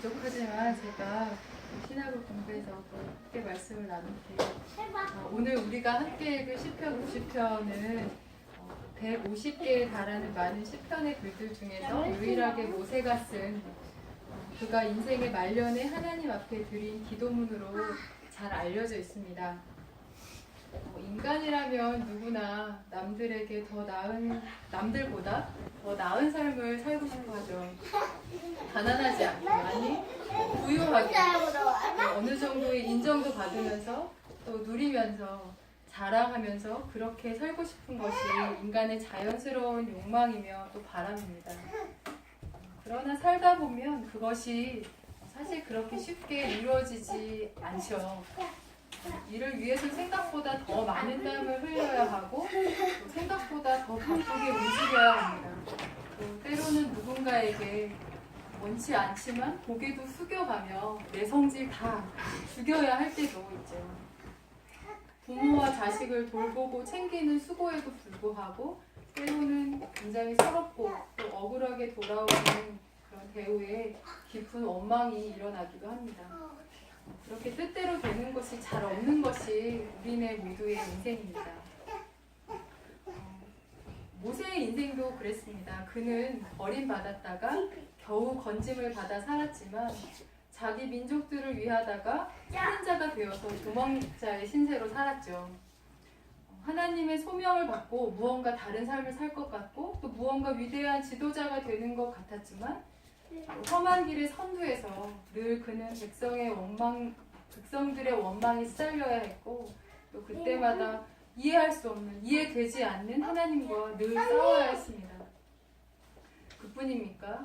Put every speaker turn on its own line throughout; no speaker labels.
부족하지만 제가 신학을 공부해서 또 함께 말씀을 나눌게요. 오늘 우리가 함께 읽을 시편 90편은 150개에 달하는 많은 시편의 글들 중에서 유일하게 모세가 쓴 그가 인생의 말년에 하나님 앞에 드린 기도문으로 잘 알려져 있습니다. 인간이라면 누구나 남들에게 남들보다 더 나은 삶을 살고 싶어 하죠. 가난하지 않게, 아니 부유하게, 어느 정도의 인정도 받으면서 또 누리면서 자랑하면서 그렇게 살고 싶은 것이 인간의 자연스러운 욕망이며 또 바람입니다. 그러나 살다 보면 그것이 사실 그렇게 쉽게 이루어지지 않죠. 이를 위해서 생각보다 더 많은 땀을 흘려야 하고 또 생각보다 더 바쁘게 움직여야 합니다. 또 때로는 누군가에게 원치 않지만 고개도 숙여가며 내 성질 다 죽여야 할 때도 있죠. 부모와 자식을 돌보고 챙기는 수고에도 불구하고 때로는 굉장히 서럽고 또 억울하게 돌아오는 그런 대우에 깊은 원망이 일어나기도 합니다. 그렇게 뜻대로 되는 것이 잘 없는 것이 우리네 모두의 인생입니다. 모세의 인생도 그랬습니다. 그는 버림받았다가 겨우 건짐을 받아 살았지만 자기 민족들을 위하다가 살인자가 되어서 도망자의 신세로 살았죠. 하나님의 소명을 받고 무언가 다른 삶을 살 것 같고 또 무언가 위대한 지도자가 되는 것 같았지만 험한 길의 선두에서 늘 그는 백성들의 원망에 시달려야 했고 또 그때마다 이해할 수 없는, 이해되지 않는 하나님과 늘 싸워야 했습니다. 그뿐입니까?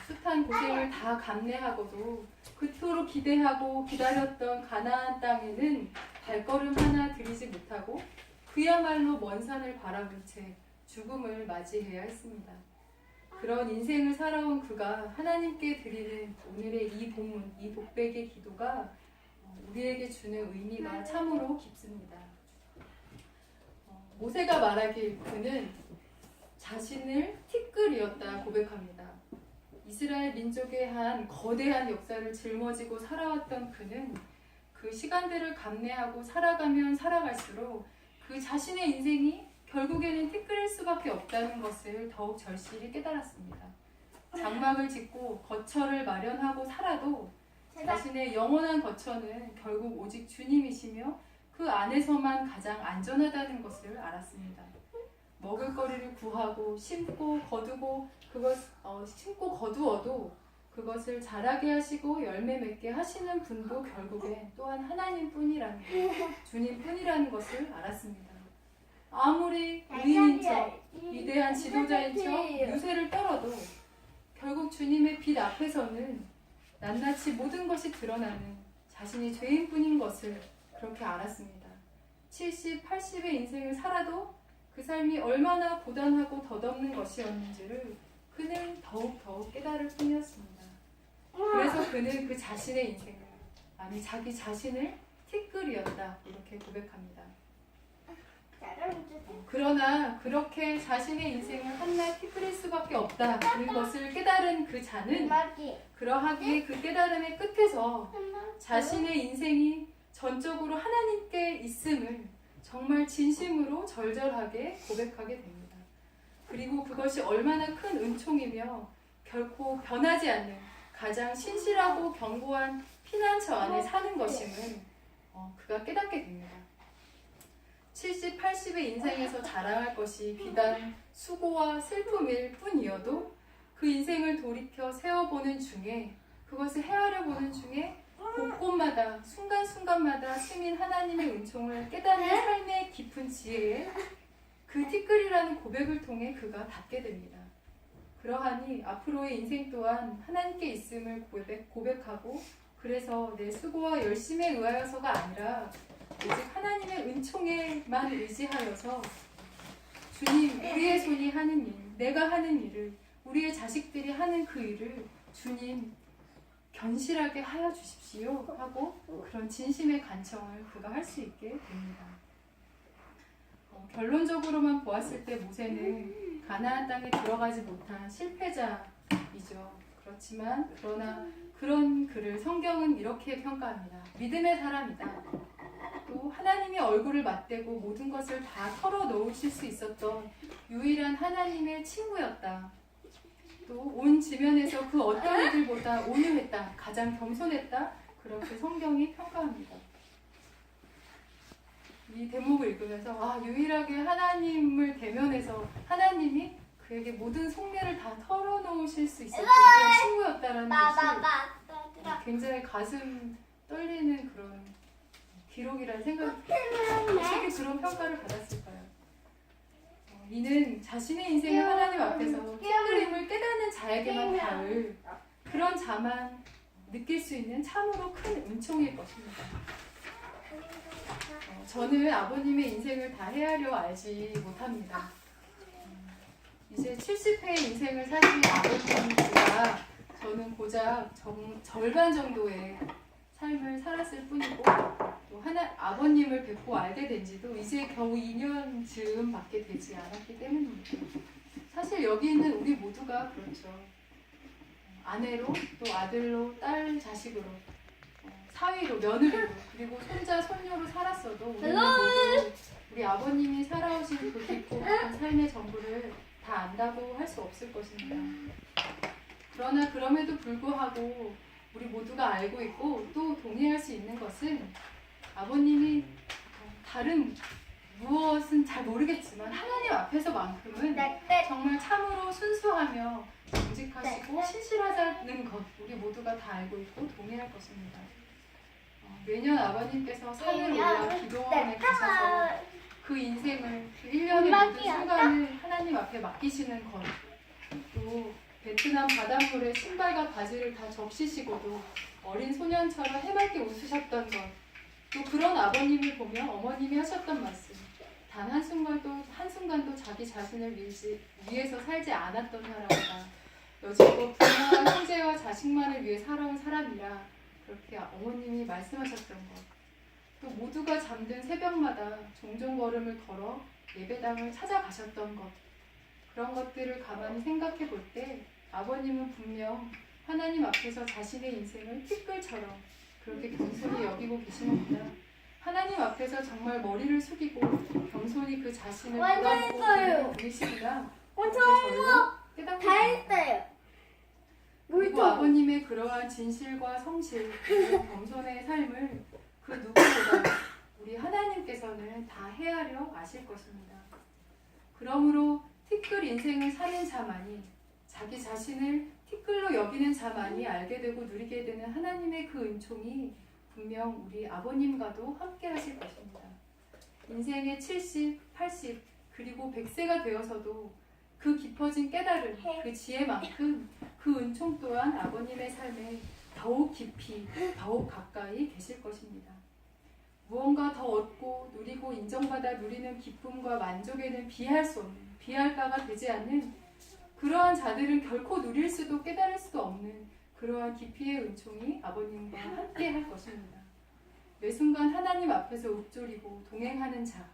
숱한 고생을 다 감내하고도 그토록 기대하고 기다렸던 가나안 땅에는 발걸음 하나 들이지 못하고 그야말로 먼 산을 바라본 채 죽음을 맞이해야 했습니다. 그런 인생을 살아온 그가 하나님께 드리는 오늘의 이 본문, 이 독백의 기도가 우리에게 주는 의미가 참으로 깊습니다. 모세가 말하길 그는 자신을 티끌이었다 고백합니다. 이스라엘 민족의 한 거대한 역사를 짊어지고 살아왔던 그는 그 시간들을 감내하고 살아가면 살아갈수록 그 자신의 인생이 결국에는 티끌일 수밖에 없다는 것을 더욱 절실히 깨달았습니다. 장막을 짓고 거처를 마련하고 살아도 자신의 영원한 거처는 결국 오직 주님이시며 그 안에서만 가장 안전하다는 것을 알았습니다. 먹을거리를 구하고 심고 거두어도 그것을 자라게 하시고 열매 맺게 하시는 분도 결국엔 또한 하나님뿐이라는 주님뿐이라는 것을 알았습니다. 아무리 의인인 척, 위대한 지도자인 척 유세를 떨어도 결국 주님의 빛 앞에서는 낱낱이 모든 것이 드러나는 자신이 죄인뿐인 것을 그렇게 알았습니다. 70, 80의 인생을 살아도 그 삶이 얼마나 고단하고 덧없는 것이었는지를 그는 더욱 깨달을 뿐이었습니다. 그래서 그는 그 자신의 인생을, 아니 자기 자신을 티끌이었다 이렇게 고백합니다. 그러나 그렇게 자신의 인생을 한낱 티끌일 수밖에 없다는 것을 깨달은 그 자는 그러하기에 그 깨달음의 끝에서 자신의 인생이 전적으로 하나님께 있음을 정말 진심으로 절절하게 고백하게 됩니다. 그리고 그것이 얼마나 큰 은총이며 결코 변하지 않는 가장 신실하고 견고한 피난처 안에 사는 것임을 그가 깨닫게 됩니다. 70, 80의 인생에서 자랑할 것이 비단 수고와 슬픔일 뿐이어도 그 인생을 돌이켜 세워보는 중에 그것을 헤아려 보는 중에 곳곳마다 순간순간마다 스민 하나님의 은총을 깨닫는 삶의 깊은 지혜에 그 티끌이라는 고백을 통해 그가 닿게 됩니다. 그러하니 앞으로의 인생 또한 하나님께 있음을 고백하고 그래서 내 수고와 열심에 의하여서가 아니라 오직 하나님의 은총에만 의지하여서 주님, 우리의 손이 하는 일, 내가 하는 일을, 우리의 자식들이 하는 그 일을 주님 견실하게 하여 주십시오 하고 그런 진심의 간청을 그가 할 수 있게 됩니다. 결론적으로만 보았을 때 모세는 가나안 땅에 들어가지 못한 실패자이죠. 그러나 그런 그를 성경은 이렇게 평가합니다. 믿음의 사람이다. 또 하나님의 얼굴을 맞대고 모든 것을 다 털어놓으실 수 있었던 유일한 하나님의 친구였다. 또 온 지면에서 그 어떤 이들보다 온유했다. 가장 겸손했다. 그렇게 성경이 평가합니다. 이 대목을 읽으면서 유일하게 하나님을 대면해서 하나님이 그에게 모든 속내를 다 털어놓으실 수 있었던 그런 친구였다라는 것이 굉장히 가슴 떨리는 그런 기록이라는 생각이 들어요. 어떻게 그런 평가를 받았을까요? 이는 자신의 인생을 하나님 앞에서 핑그림을 깨닫는 자에게만 닿을 그런 자만 느낄 수 있는 참으로 큰 은총일 것입니다. 저는 아버님의 인생을 다 헤아려 알지 못합니다. 이제 70회의 인생을 사신 아버님보다 저는 고작 절반 정도의 삶을 살았을 뿐이고 또 아버님을 뵙고 알게 된 지도 이제 겨우 2년쯤 밖에 되지 않았기 때문입니다. 사실 여기 있는 우리 모두가 그렇죠. 아내로 또 아들로 딸 자식으로 사위로 며느리로 그리고 손자 손녀로 살았어도 우리는 모두 우리 아버님이 살아오신 그 깊고 깊은 삶의 전부를 다 안다고 할 수 없을 것입니다. 그러나 그럼에도 불구하고 우리 모두가 알고 있고 또 동의할 수 있는 것은 아버님이 다른 무엇은 잘 모르겠지만 하나님 앞에서만큼은 정말 참으로 순수하며 정직하시고 신실하다는 것 우리 모두가 다 알고 있고 동의할 것입니다. 매년 아버님께서 산을 올라 기도원에 가셔서 그 인생을 그 1년의 모든 순간을 하나님 앞에 맡기시는 것, 또 베트남 바닷물에 신발과 바지를 다 적시시고도 어린 소년처럼 해맑게 웃으셨던 것, 또 그런 아버님을 보며 어머님이 하셨던 말씀, 단 한순간도 자기 자신을 위해서 살지 않았던 사람이다. 여지껏 부모와 형제와 자식만을 위해 살아온 사람이라 그렇게 어머님이 말씀하셨던 것, 또 모두가 잠든 새벽마다 종종 걸음을 걸어 예배당을 찾아가셨던 것, 그런 것들을 가만히 생각해 볼 때 아버님은 분명 하나님 앞에서 자신의 인생을 티끌처럼 그렇게 겸손히 여기고 계십니다. 하나님 앞에서 정말 머리를 숙이고 겸손히 그 자신을 돌아보고 계시리라 저희로 깨닫게 됩니다. 그리고 아버님의 그러한 진실과 성실 그리고 겸손의 삶을 그 누구보다 우리 하나님께서는 다 헤아려 아실 것입니다. 그러므로 티끌 인생을 사는 자만이 자기 자신을 티끌로 여기는 자만이 알게 되고 누리게 되는 하나님의 그 은총이 분명 우리 아버님과도 함께 하실 것입니다. 인생의 70, 80 그리고 100세가 되어서도 그 깊어진 깨달음, 그 지혜만큼 그 은총 또한 아버님의 삶에 더욱 깊이, 더욱 가까이 계실 것입니다. 무언가 더 얻고 누리고 인정받아 누리는 기쁨과 만족에는 비할 수 없는, 비할 바가 되지 않는 그러한 자들은 결코 누릴 수도 깨달을 수도 없는 그러한 깊이의 은총이 아버님과 함께 할 것입니다. 매 순간 하나님 앞에서 읊조리고 동행하는 자,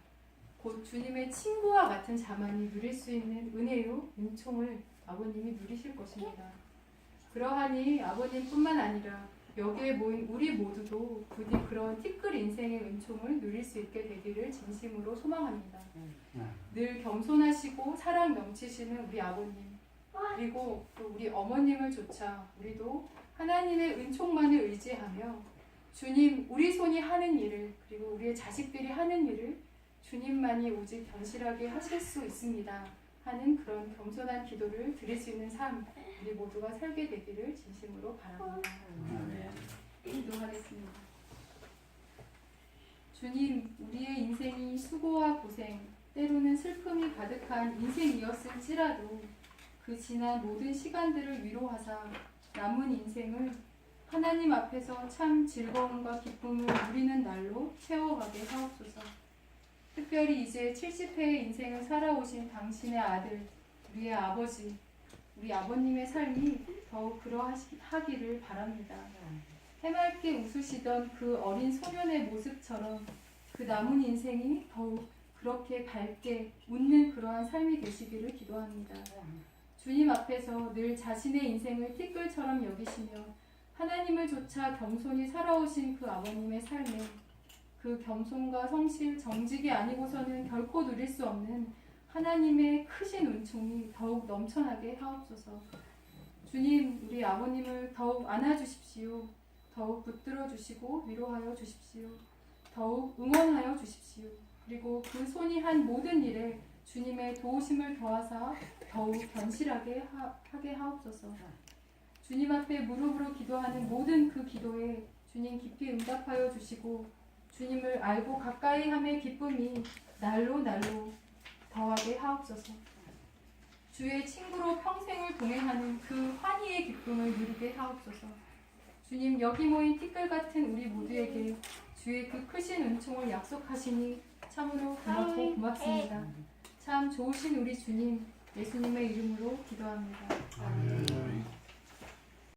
곧 주님의 친구와 같은 자만이 누릴 수 있는 은혜요, 은총을 아버님이 누리실 것입니다. 그러하니 아버님뿐만 아니라 여기에 모인 우리 모두도 부디 그런 티끌 인생의 은총을 누릴 수 있게 되기를 진심으로 소망합니다. 늘 겸손하시고 사랑 넘치시는 우리 아버님, 그리고 또 우리 어머님을 조차 우리도 하나님의 은총만을 의지하며 주님, 우리 손이 하는 일을, 그리고 우리의 자식들이 하는 일을 주님만이 오직 견실하게 하실 수 있습니다 하는 그런 겸손한 기도를 드릴 수 있는 삶 우리 모두가 살게 되기를 진심으로 바랍니다. 기도하겠습니다. 주님, 우리의 인생이 수고와 고생, 때로는 슬픔이 가득한 인생이었을지라도 그 지난 모든 시간들을 위로하사 남은 인생을 하나님 앞에서 참 즐거움과 기쁨을 누리는 날로 채워가게 하옵소서. 특별히 이제 70회의 인생을 살아오신 당신의 아들, 우리의 아버지, 우리 아버님의 삶이 더욱 그러하기를 바랍니다. 해맑게 웃으시던 그 어린 소년의 모습처럼 그 남은 인생이 더욱 그렇게 밝게 웃는 그러한 삶이 되시기를 기도합니다. 주님 앞에서 늘 자신의 인생을 티끌처럼 여기시며 하나님을 조차 겸손히 살아오신 그 아버님의 삶에 그 겸손과 성실, 정직이 아니고서는 결코 누릴 수 없는 하나님의 크신 은총이 더욱 넘쳐나게 하옵소서. 주님, 우리 아버님을 더욱 안아주십시오. 더욱 붙들어 주시고 위로하여 주십시오. 더욱 응원하여 주십시오. 그리고 그 손이 한 모든 일에 주님의 도우심을 더하사 더욱 견실하게 하게 하옵소서. 주님 앞에 무릎으로 기도하는 모든 그 기도에 주님 깊이 응답하여 주시고 주님을 알고 가까이 함의 기쁨이 날로 더하게 하옵소서. 주의 친구로 평생을 동행하는 그 환희의 기쁨을 누리게 하옵소서. 주님, 여기 모인 티끌 같은 우리 모두에게 주의 그 크신 은총을 약속하시니 참으로 고맙고 고맙습니다. 참 좋으신 우리 주님, 예수님의 이름으로 기도합니다. 아멘.